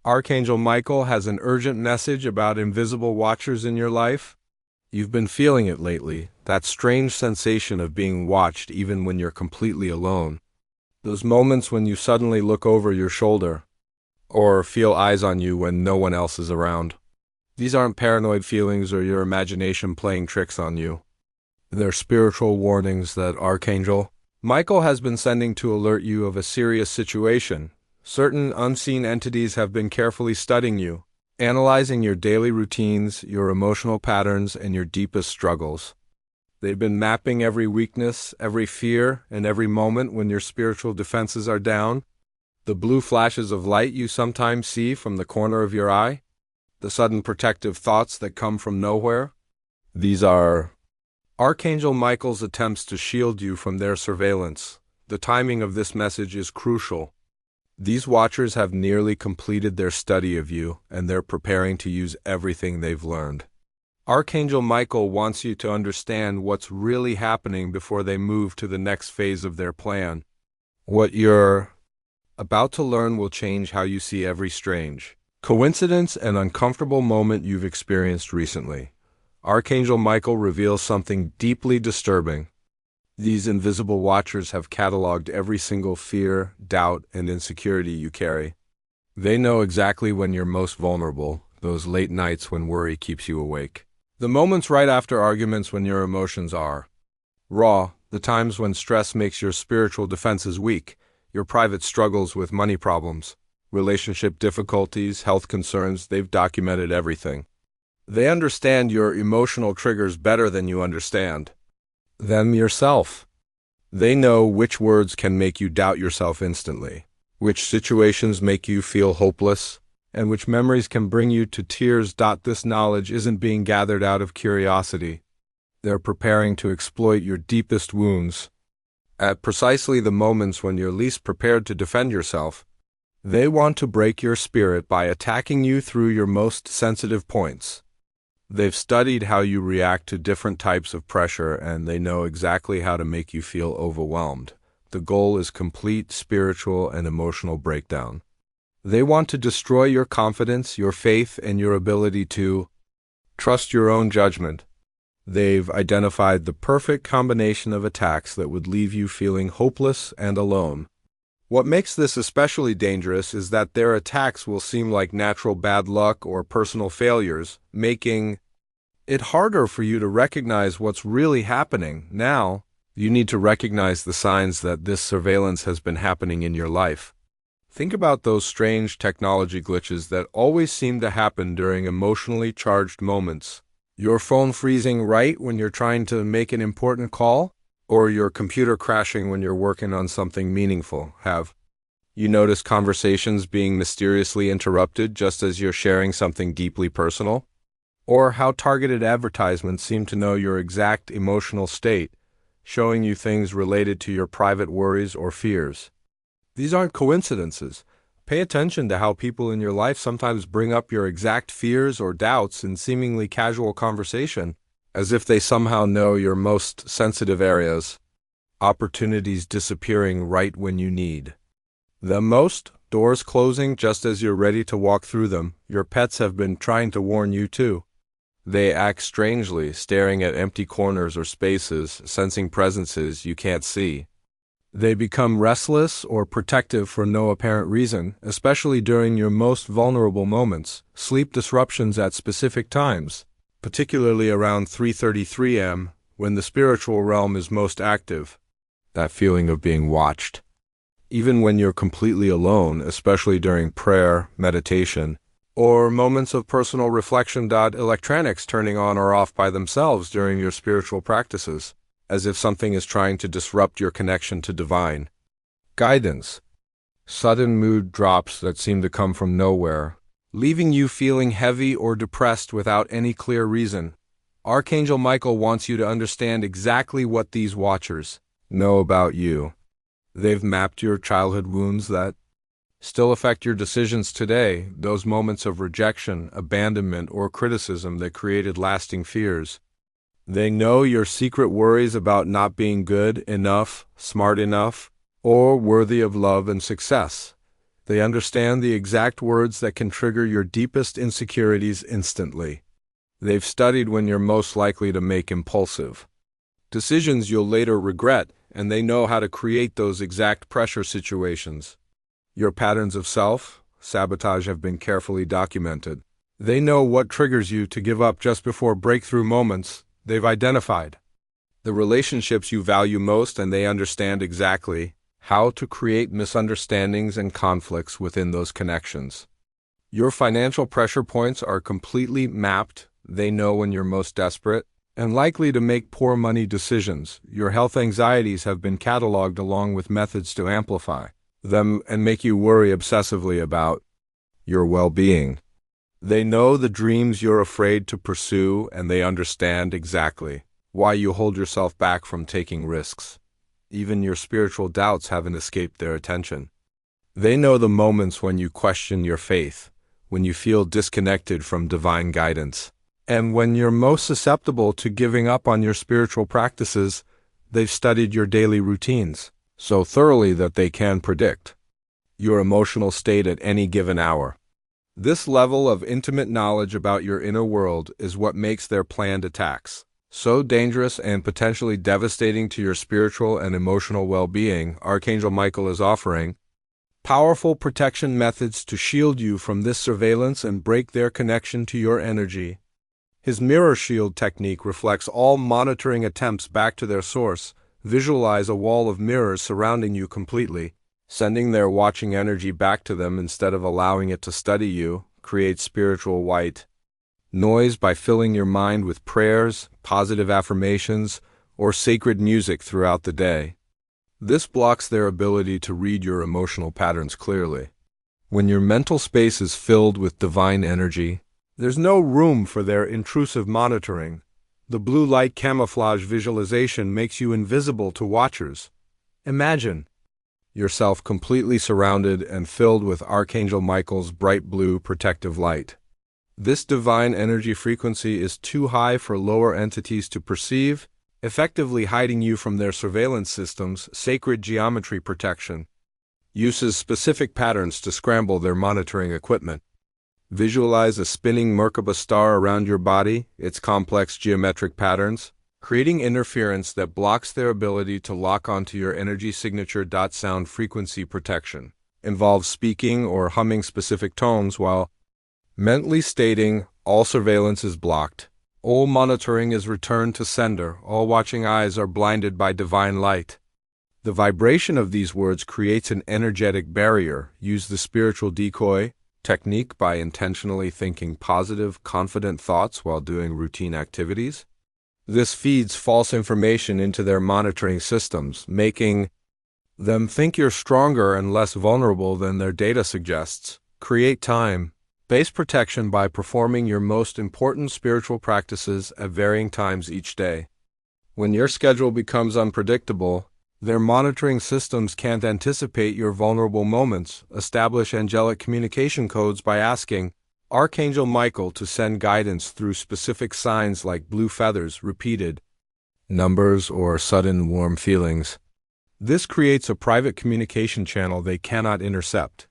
Archangel Michael has an urgent message about invisible watchers in your life. You've been feeling it lately, that strange sensation of being watched even when you're completely alone. Those moments when you suddenly look over your shoulder, or feel eyes on you when no one else is around. These aren't paranoid feelings or your imagination playing tricks on you. They're spiritual warnings that Archangel Michael has been sending to alert you of a serious situation. Certain unseen entities have been carefully studying you, analyzing your daily routines, your emotional patterns, and your deepest struggles. They've been mapping every weakness, every fear, and every moment when your spiritual defenses are down. The blue flashes of light you sometimes see from the corner of your eye, the sudden protective thoughts that come from nowhere. These are Archangel Michael's attempts to shield you from their surveillance. The timing of this message is crucial. These watchers have nearly completed their study of you, and they're preparing to use everything they've learned. Archangel Michael wants you to understand what's really happening before they move to the next phase of their plan. What you're about to learn will change how you see every strange coincidence and uncomfortable moment you've experienced recently. Archangel Michael reveals something deeply disturbing. These invisible watchers have cataloged every single fear, doubt, and insecurity you carry. They know exactly when you're most vulnerable, those late nights when worry keeps you awake. The moments right after arguments when your emotions are raw, the times when stress makes your spiritual defenses weak, your private struggles with money problems, relationship difficulties, health concerns, they've documented everything. They understand your emotional triggers better than you understand them yourself. They know which words can make you doubt yourself instantly, which situations make you feel hopeless, and which memories can bring you to tears. This knowledge isn't being gathered out of curiosity. They're preparing to exploit your deepest wounds. At precisely the moments when you're least prepared to defend yourself, they want to break your spirit by attacking you through your most sensitive points. They've studied how you react to different types of pressure, and they know exactly how to make you feel overwhelmed. The goal is complete spiritual and emotional breakdown. They want to destroy your confidence, your faith, and your ability to trust your own judgment. They've identified the perfect combination of attacks that would leave you feeling hopeless and alone. What makes this especially dangerous is that their attacks will seem like natural bad luck or personal failures, making it harder for you to recognize what's really happening. Now, you need to recognize the signs that this surveillance has been happening in your life. Think about those strange technology glitches that always seem to happen during emotionally charged moments. Your phone freezing right when you're trying to make an important call? Or your computer crashing when you're working on something meaningful. Have you noticed conversations being mysteriously interrupted just as you're sharing something deeply personal? Or how targeted advertisements seem to know your exact emotional state, showing you things related to your private worries or fears? These aren't coincidences. Pay attention to how people in your life sometimes bring up your exact fears or doubts in seemingly casual conversation, as if they somehow know your most sensitive areas. Opportunities disappearing right when you need them most, doors closing just as you're ready to walk through them. Your pets have been trying to warn you too. They act strangely, staring at empty corners or spaces, sensing presences you can't see. They become restless or protective for no apparent reason, especially during your most vulnerable moments. Sleep disruptions at specific times, particularly around 3:33 am, when the spiritual realm is most active. That feeling of being watched. Even when you're completely alone, especially during prayer, meditation, or moments of personal reflection. Electronics turning on or off by themselves during your spiritual practices, as if something is trying to disrupt your connection to divine guidance. Sudden mood drops that seem to come from nowhere, leaving you feeling heavy or depressed without any clear reason. Archangel Michael wants you to understand exactly what these watchers know about you. They've mapped your childhood wounds that still affect your decisions today, those moments of rejection, abandonment, or criticism that created lasting fears. They know your secret worries about not being good enough, smart enough, or worthy of love and success. They understand the exact words that can trigger your deepest insecurities instantly. They've studied when you're most likely to make impulsive decisions you'll later regret, and they know how to create those exact pressure situations. Your patterns of self-sabotage have been carefully documented. They know what triggers you to give up just before breakthrough moments. They've identified the relationships you value most, and they understand exactly how to create misunderstandings and conflicts within those connections. Your financial pressure points are completely mapped. They know when you're most desperate and likely to make poor money decisions. Your health anxieties have been cataloged along with methods to amplify them and make you worry obsessively about your well-being. They know the dreams you're afraid to pursue, and they understand exactly why you hold yourself back from taking risks. Even your spiritual doubts haven't escaped their attention. They know the moments when you question your faith, when you feel disconnected from divine guidance, and when you're most susceptible to giving up on your spiritual practices. They've studied your daily routines so thoroughly that they can predict your emotional state at any given hour. This level of intimate knowledge about your inner world is what makes their planned attacks so dangerous and potentially devastating to your spiritual and emotional well-being. Archangel Michael is offering powerful protection methods to shield you from this surveillance and break their connection to your energy. His mirror shield technique reflects all monitoring attempts back to their source. Visualize a wall of mirrors surrounding you completely, sending their watching energy back to them instead of allowing it to study you. Create spiritual white noise by filling your mind with prayers, positive affirmations, or sacred music throughout the day. This blocks their ability to read your emotional patterns clearly. When your mental space is filled with divine energy, there's no room for their intrusive monitoring. The blue light camouflage visualization makes you invisible to watchers. Imagine yourself completely surrounded and filled with Archangel Michael's bright blue protective light. This divine energy frequency is too high for lower entities to perceive, effectively hiding you from their surveillance systems. Sacred geometry protection uses specific patterns to scramble their monitoring equipment. Visualize a spinning Merkaba star around your body, its complex geometric patterns, creating interference that blocks their ability to lock onto your energy signature. Sound frequency protection involves speaking or humming specific tones while mentally stating, "All surveillance is blocked. All monitoring is returned to sender. All watching eyes are blinded by divine light." The vibration of these words creates an energetic barrier. Use the spiritual decoy technique by intentionally thinking positive, confident thoughts while doing routine activities. This feeds false information into their monitoring systems, making them think you're stronger and less vulnerable than their data suggests. Create time-based protection by performing your most important spiritual practices at varying times each day. When your schedule becomes unpredictable, their monitoring systems can't anticipate your vulnerable moments. Establish angelic communication codes by asking Archangel Michael to send guidance through specific signs like blue feathers, repeated numbers, or sudden warm feelings. This creates a private communication channel they cannot intercept.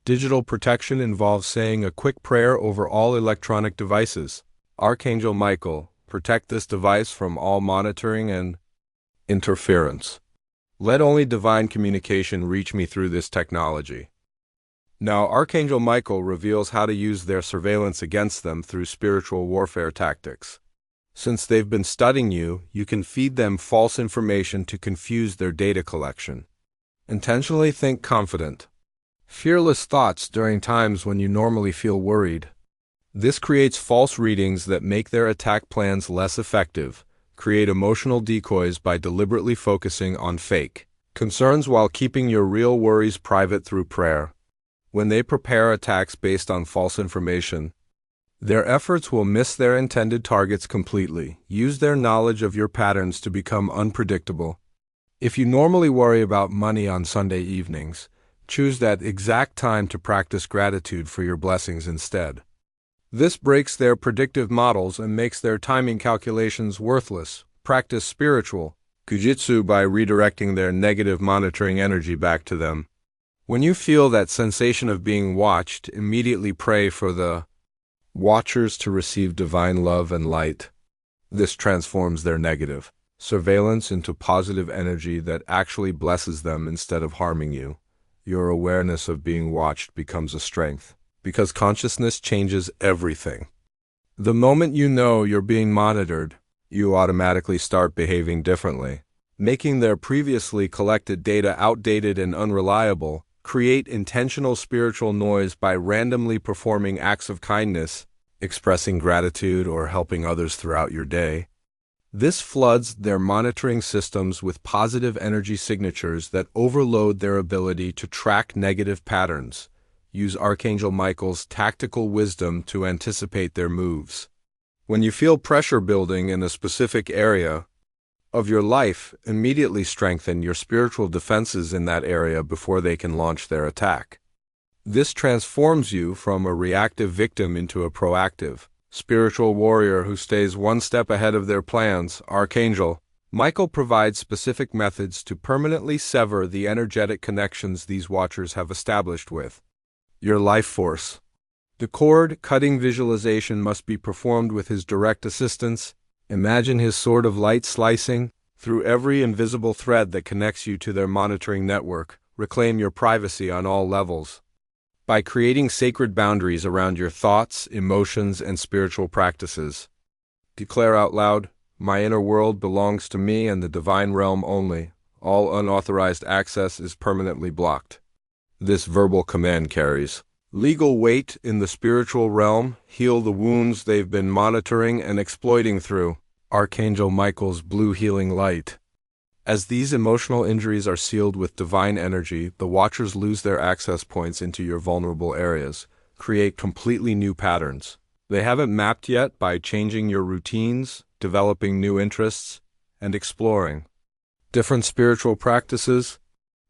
Digital protection involves saying a quick prayer over all electronic devices. Archangel Michael, protect this device from all monitoring and interference. Let only divine communication reach me through this technology. Now, Archangel Michael reveals how to use their surveillance against them through spiritual warfare tactics. Since they've been studying you, you can feed them false information to confuse their data collection. Intentionally think confident, fearless thoughts during times when you normally feel worried. This creates false readings that make their attack plans less effective. Create emotional decoys by deliberately focusing on fake concerns while keeping your real worries private through prayer. When they prepare attacks based on false information, their efforts will miss their intended targets completely. Use their knowledge of your patterns to become unpredictable. If you normally worry about money on Sunday evenings, choose that exact time to practice gratitude for your blessings instead. This breaks their predictive models and makes their timing calculations worthless. Practice spiritual jujitsu by redirecting their negative monitoring energy back to them. When you feel that sensation of being watched, immediately pray for the watchers to receive divine love and light. This transforms their negative surveillance into positive energy that actually blesses them instead of harming you. Your awareness of being watched becomes a strength, because consciousness changes everything. The moment you know you're being monitored, you automatically start behaving differently, making their previously collected data outdated and unreliable. Create intentional spiritual noise by randomly performing acts of kindness, expressing gratitude, or helping others throughout your day. This floods their monitoring systems with positive energy signatures that overload their ability to track negative patterns. Use Archangel Michael's tactical wisdom to anticipate their moves. When you feel pressure building in a specific area of your life, immediately strengthen your spiritual defenses in that area before they can launch their attack. This transforms you from a reactive victim into a proactive spiritual warrior who stays one step ahead of their plans. Archangel Michael provides specific methods to permanently sever the energetic connections these watchers have established with your life force. The cord-cutting visualization must be performed with his direct assistance. Imagine his sword of light slicing through every invisible thread that connects you to their monitoring network. Reclaim your privacy on all levels. By creating sacred boundaries around your thoughts, emotions, and spiritual practices. Declare out loud, "My inner world belongs to me and the divine realm only. All unauthorized access is permanently blocked." This verbal command carries legal weight in the spiritual realm. Heal the wounds they've been monitoring and exploiting through Archangel Michael's blue healing light. As these emotional injuries are sealed with divine energy, the watchers lose their access points into your vulnerable areas, create completely new patterns they haven't mapped yet by changing your routines, developing new interests, and exploring different spiritual practices.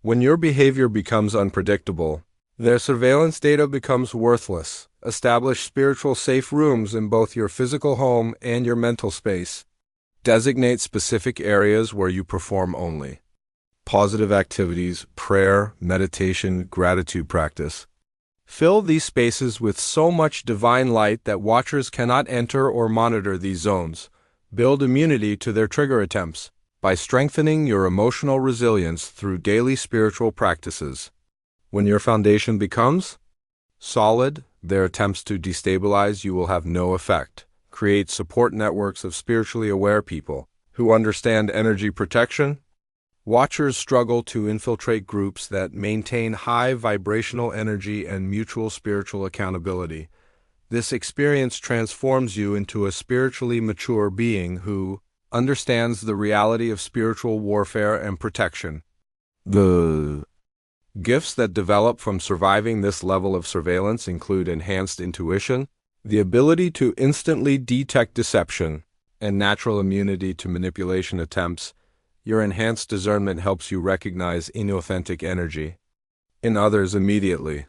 When your behavior becomes unpredictable, their surveillance data becomes worthless. Establish spiritual safe rooms in both your physical home and your mental space. Designate specific areas where you perform only positive activities, prayer, meditation, gratitude practice. Fill these spaces with so much divine light that watchers cannot enter or monitor these zones. Build immunity to their trigger attempts by strengthening your emotional resilience through daily spiritual practices. When your foundation becomes solid, their attempts to destabilize you will have no effect. Create support networks of spiritually aware people who understand energy protection. Watchers struggle to infiltrate groups that maintain high vibrational energy and mutual spiritual accountability. This experience transforms you into a spiritually mature being who understands the reality of spiritual warfare and protection. The gifts that develop from surviving this level of surveillance include enhanced intuition, the ability to instantly detect deception, and natural immunity to manipulation attempts. Your enhanced discernment helps you recognize inauthentic energy in others immediately.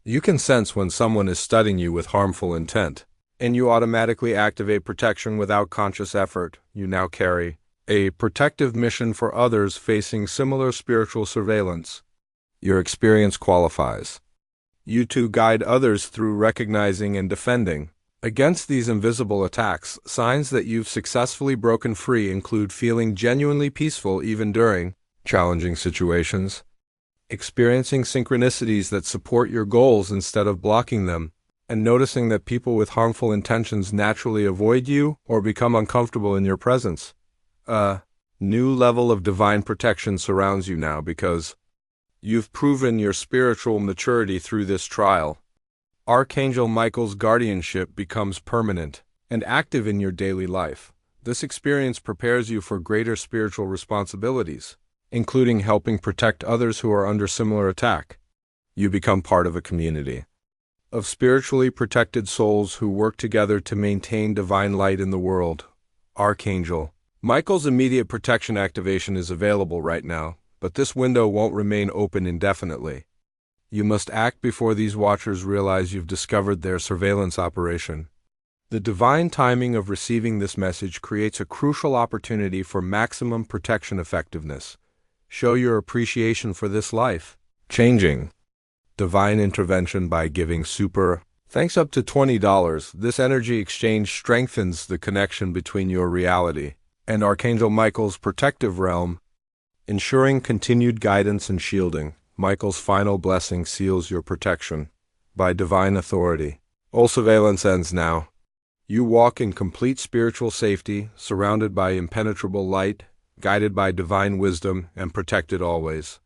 You can sense when someone is studying you with harmful intent, and you automatically activate protection without conscious effort. You now carry a protective mission for others facing similar spiritual surveillance. Your experience qualifies you to guide others through recognizing and defending against these invisible attacks. Signs that you've successfully broken free include feeling genuinely peaceful even during challenging situations, experiencing synchronicities that support your goals instead of blocking them, and noticing that people with harmful intentions naturally avoid you or become uncomfortable in your presence. A new level of divine protection surrounds you now because you've proven your spiritual maturity through this trial. Archangel Michael's guardianship becomes permanent and active in your daily life. This experience prepares you for greater spiritual responsibilities, including helping protect others who are under similar attack. You become part of a community of spiritually protected souls who work together to maintain divine light in the world. Archangel Michael's immediate protection activation is available right now, but this window won't remain open indefinitely. You must act before these watchers realize you've discovered their surveillance operation. The divine timing of receiving this message creates a crucial opportunity for maximum protection effectiveness. Show your appreciation for this life Changing. Divine intervention by giving super. Thanks up to $20. This energy exchange strengthens the connection between your reality and Archangel Michael's protective realm, ensuring continued guidance and shielding. Michael's final blessing seals your protection by divine authority. All surveillance ends now. You walk in complete spiritual safety, surrounded by impenetrable light, guided by divine wisdom, and protected always.